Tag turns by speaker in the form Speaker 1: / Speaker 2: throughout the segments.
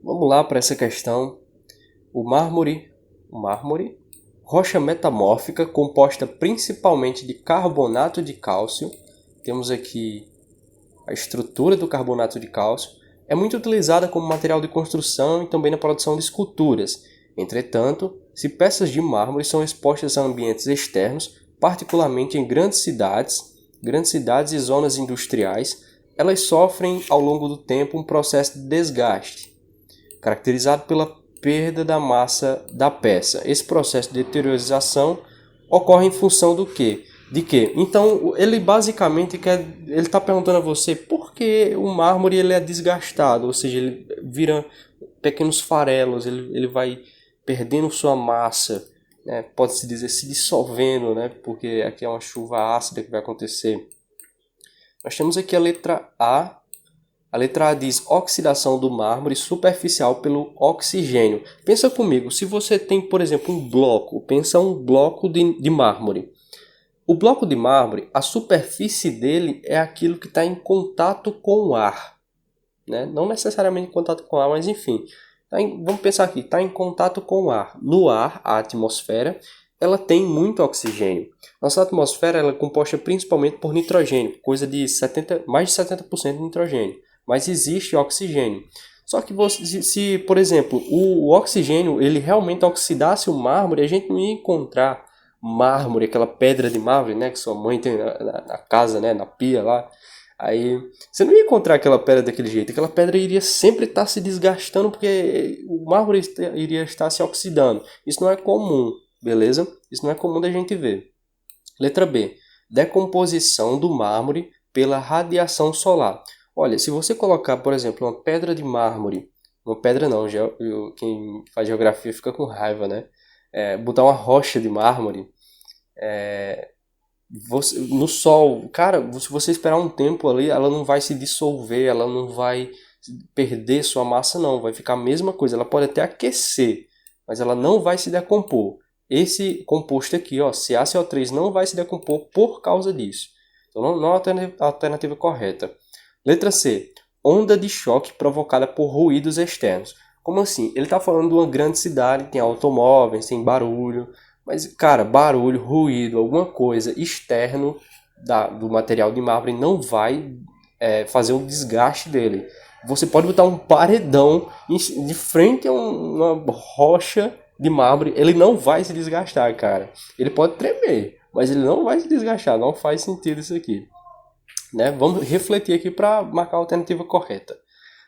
Speaker 1: Vamos lá para essa questão. O mármore, rocha metamórfica composta principalmente de carbonato de cálcio. Temos aqui a estrutura do carbonato de cálcio. É muito utilizada como material de construção e também na produção de esculturas. Entretanto, se peças de mármore são expostas a ambientes externos, particularmente em grandes cidades e zonas industriais, elas sofrem ao longo do tempo um processo de desgaste, caracterizado pela perda da massa da peça. Esse processo de deteriorização ocorre em função do quê? De quê? Então, ele basicamente ele está perguntando a você por que o mármore ele é desgastado, ou seja, ele vira pequenos farelos, ele vai perdendo sua massa, né? Pode-se dizer se dissolvendo, né? Porque aqui é uma chuva ácida que vai acontecer. Nós temos aqui a letra A. A letra A diz oxidação do mármore superficial pelo oxigênio. Pensa comigo, se você tem, por exemplo, um bloco, pensa um bloco de mármore. O bloco de mármore, a superfície dele é aquilo que está em contato com o ar, né? Não necessariamente em contato com o ar, mas enfim. Vamos pensar aqui, está em contato com o ar. No ar, a atmosfera, ela tem muito oxigênio. Nossa atmosfera ela é composta principalmente por nitrogênio, coisa de mais de 70% de nitrogênio. Mas existe oxigênio. Só que se, por exemplo, o oxigênio ele realmente oxidasse o mármore, a gente não ia encontrar mármore, aquela pedra de mármore, né, que sua mãe tem na casa, né, na pia lá. Aí você não ia encontrar aquela pedra daquele jeito. Aquela pedra iria sempre estar se desgastando porque o mármore iria estar se oxidando. Isso não é comum, beleza? Isso não é comum da gente ver. Letra B. Decomposição do mármore pela radiação solar. Olha, se você colocar, por exemplo, uma pedra de mármore, uma pedra não, quem faz geografia fica com raiva, né? Botar uma rocha de mármore no sol, cara, se você esperar um tempo ali, ela não vai se dissolver, ela não vai perder sua massa, não, vai ficar a mesma coisa. Ela pode até aquecer, mas ela não vai se decompor. Esse composto aqui, ó, CaCO3, não vai se decompor por causa disso. Então não é a alternativa correta. Letra C. Onda de choque provocada por ruídos externos. Como assim? Ele está falando de uma grande cidade, tem automóveis, tem barulho. Mas, cara, barulho, ruído, alguma coisa externo do material de mármore não vai fazer o desgaste dele. Você pode botar um paredão de frente a uma rocha de mármore, ele não vai se desgastar, cara. Ele pode tremer, mas ele não vai se desgastar. Não faz sentido isso aqui. Né? Vamos refletir aqui para marcar a alternativa correta.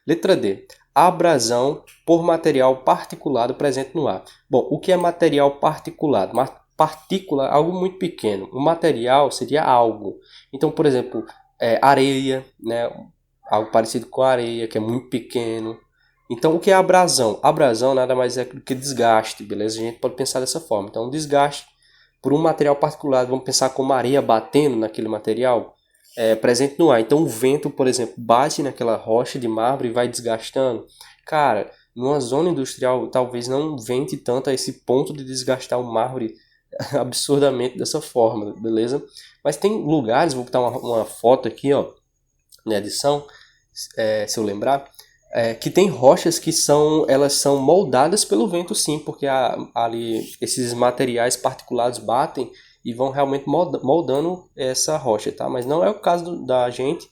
Speaker 1: Letra D. Abrasão por material particulado presente no ar. Bom, o que é material particulado? Partícula, algo muito pequeno. O material seria algo. Então, por exemplo, areia, né? Algo parecido com areia, que é muito pequeno. Então, o que é abrasão? Abrasão nada mais é do que desgaste, beleza? A gente pode pensar dessa forma. Então, desgaste por um material particulado. Vamos pensar como areia batendo naquele material presente no ar. Então, o vento, por exemplo, bate naquela rocha de mármore e vai desgastando. Cara, numa zona industrial, talvez não vente tanto a esse ponto de desgastar o mármore absurdamente dessa forma, beleza? Mas tem lugares, vou botar uma foto aqui, ó, na edição, se eu lembrar, que tem rochas que elas são moldadas pelo vento, sim, porque ali esses materiais particulados batem e vão realmente moldando essa rocha, tá? Mas não é o caso da gente.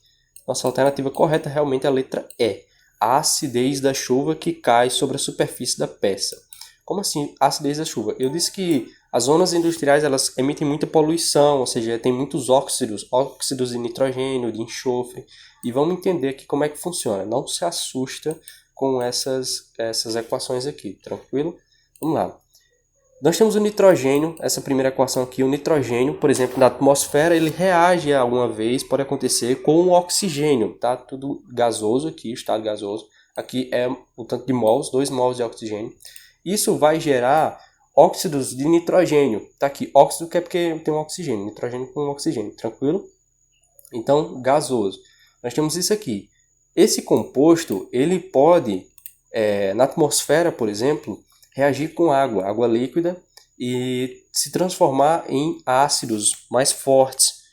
Speaker 1: Nossa alternativa correta realmente é a letra E. A acidez da chuva que cai sobre a superfície da peça. Como assim, acidez da chuva? Eu disse que as zonas industriais elas emitem muita poluição, ou seja, tem muitos óxidos de nitrogênio, de enxofre. E vamos entender aqui como é que funciona. Não se assusta com essas equações aqui, tranquilo? Vamos lá. Nós temos o nitrogênio, essa primeira equação aqui, o nitrogênio, por exemplo, na atmosfera, ele reage alguma vez, pode acontecer com o oxigênio, tá? Tudo gasoso aqui, estado gasoso. Aqui é o tanto de mols, 2 mols de oxigênio. Isso vai gerar óxidos de nitrogênio. Tá aqui, óxido que é porque tem um oxigênio, nitrogênio com oxigênio, tranquilo? Então, gasoso. Nós temos isso aqui. Esse composto, ele pode, na atmosfera, por exemplo, reagir com água líquida e se transformar em ácidos mais fortes,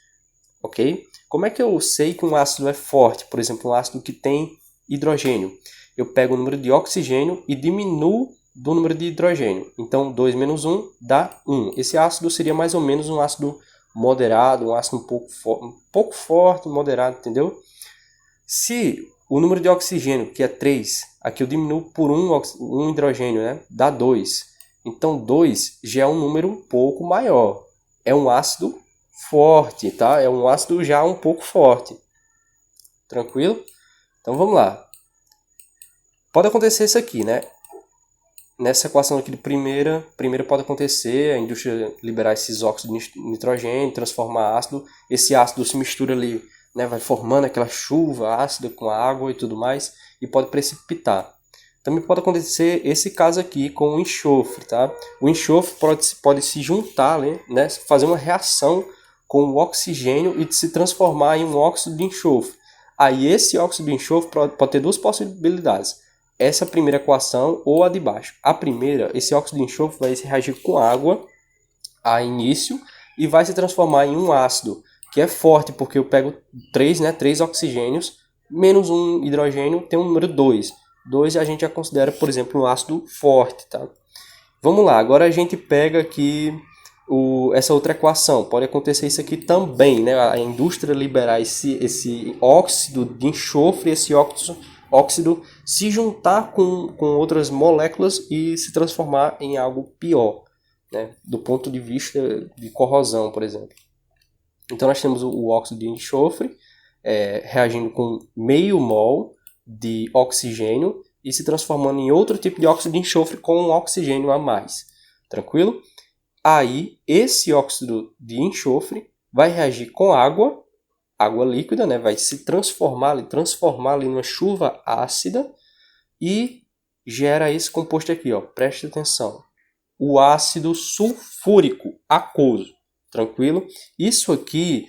Speaker 1: ok? Como é que eu sei que um ácido é forte? Por exemplo, um ácido que tem hidrogênio. eu pego o número de oxigênio e diminuo do número de hidrogênio. Então, 2 menos 1 dá 1. Esse ácido seria mais ou menos um ácido moderado, um ácido um pouco forte, moderado, entendeu? Se o número de oxigênio, que é 3, aqui eu diminuo por um hidrogênio, né? Dá 2. Então, 2 já é um número um pouco maior. É um ácido forte, tá? É um ácido já um pouco forte. Tranquilo? Então, vamos lá. Pode acontecer isso aqui, né? Nessa equação aqui de primeira pode acontecer a indústria liberar esses óxidos de nitrogênio, transformar ácido. Esse ácido se mistura ali, né, vai formando aquela chuva ácida com a água e tudo mais, e pode precipitar. Também pode acontecer esse caso aqui com o enxofre, tá? O enxofre pode se juntar, né, fazer uma reação com o oxigênio e se transformar em um óxido de enxofre. Aí esse óxido de enxofre pode ter duas possibilidades. Essa primeira equação ou a de baixo. A primeira, esse óxido de enxofre vai reagir com água a início e vai se transformar em um ácido, que é forte, porque eu pego 3 oxigênios, menos um hidrogênio, tem um número 2. 2 a gente já considera, por exemplo, um ácido forte. Tá? Vamos lá, agora a gente pega aqui essa outra equação. Pode acontecer isso aqui também, né? A indústria liberar esse óxido de enxofre, esse óxido se juntar com outras moléculas e se transformar em algo pior, né? Do ponto de vista de corrosão, por exemplo. Então nós temos o óxido de enxofre reagindo com meio mol de oxigênio e se transformando em outro tipo de óxido de enxofre com um oxigênio a mais. Tranquilo? Aí esse óxido de enxofre vai reagir com água líquida, né? Vai se transformar ali numa chuva ácida e gera esse composto aqui, ó. Preste atenção. O ácido sulfúrico aquoso. Tranquilo? Isso aqui,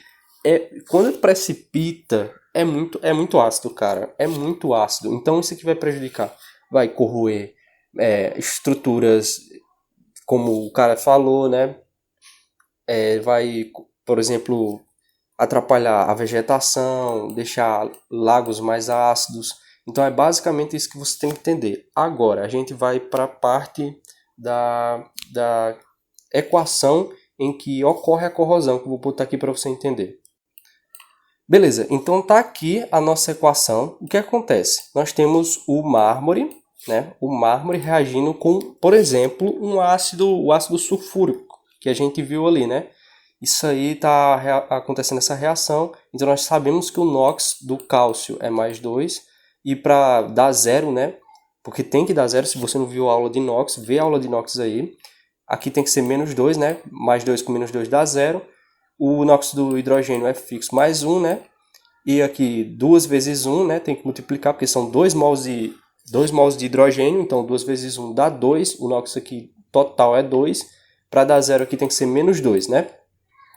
Speaker 1: quando precipita, é muito ácido, cara. É muito ácido. Então isso aqui vai prejudicar. Vai corroer estruturas, como o cara falou, né? Vai, por exemplo, atrapalhar a vegetação, deixar lagos mais ácidos. Então é basicamente isso que você tem que entender. Agora a gente vai para a parte da equação em que ocorre a corrosão, que eu vou botar aqui para você entender. Beleza, então tá aqui a nossa equação. O que acontece? Nós temos o mármore, né? O mármore reagindo com, por exemplo, o ácido sulfúrico, que a gente viu ali, né? Isso aí está acontecendo essa reação. Então nós sabemos que o NOx do cálcio é mais 2. E para dar zero, né? Porque tem que dar zero. Se você não viu a aula de NOx, vê a aula de NOx aí. Aqui tem que ser menos 2, né? Mais 2 com menos 2 dá zero. O NOx do hidrogênio é fixo mais 1, né? E aqui 2 vezes 1, né? Tem que multiplicar, porque são 2 mols de hidrogênio. Então 2 vezes 1 dá 2. O NOx aqui total é 2. Para dar zero aqui tem que ser menos 2, né?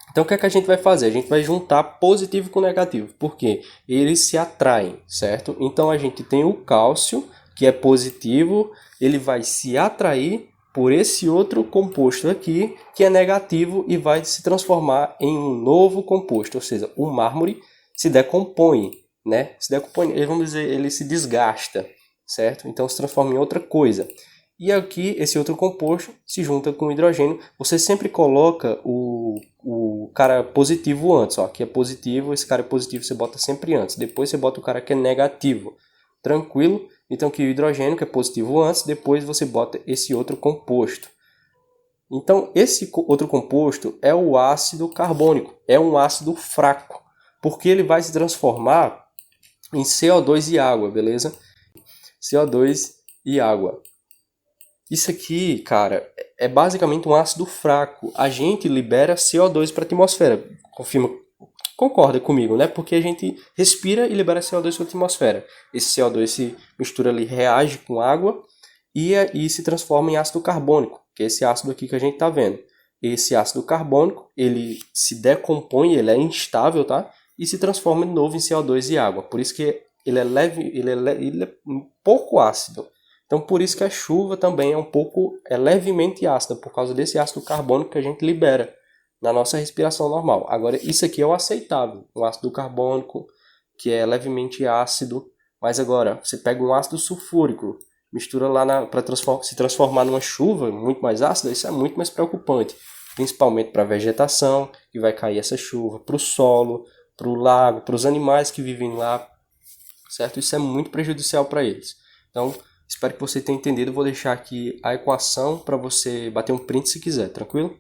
Speaker 1: Então o que é que a gente vai fazer? A gente vai juntar positivo com negativo, porque eles se atraem, certo? Então a gente tem o cálcio, que é positivo, ele vai se atrair por esse outro composto aqui, que é negativo, e vai se transformar em um novo composto, ou seja, o mármore se decompõe, né? Se decompõe, vamos dizer, ele se desgasta, certo? Então se transforma em outra coisa. E aqui, esse outro composto se junta com o hidrogênio. Você sempre coloca o cara positivo antes. Ó. Aqui é positivo, esse cara é positivo, você bota sempre antes. Depois você bota o cara que é negativo. Tranquilo? Então aqui o hidrogênio, que é positivo antes, depois você bota esse outro composto. Então esse outro composto é o ácido carbônico. É um ácido fraco. Porque ele vai se transformar em CO2 e água, beleza? CO2 e água. Isso aqui, cara, é basicamente um ácido fraco. A gente libera CO2 para a atmosfera. Concorda comigo, né? Porque a gente respira e libera CO2 para a atmosfera. Esse CO2 se mistura ali, reage com água e se transforma em ácido carbônico, que é esse ácido aqui que a gente está vendo. Esse ácido carbônico, ele se decompõe, ele é instável, tá? E se transforma de novo em CO2 e água. Por isso que ele é um pouco ácido. Então, por isso que a chuva também é levemente ácida, por causa desse ácido carbônico que a gente libera na nossa respiração normal. Agora, isso aqui é o aceitável, o ácido carbônico, que é levemente ácido, Mas agora, você pega um ácido sulfúrico, mistura lá para se transformar numa chuva muito mais ácida, isso é muito mais preocupante. Principalmente para a vegetação, que vai cair essa chuva, para o solo, para o lago, para os animais que vivem lá, certo? Isso é muito prejudicial para eles. Então, espero que você tenha entendido. Eu vou deixar aqui a equação para você bater um print se quiser, tranquilo?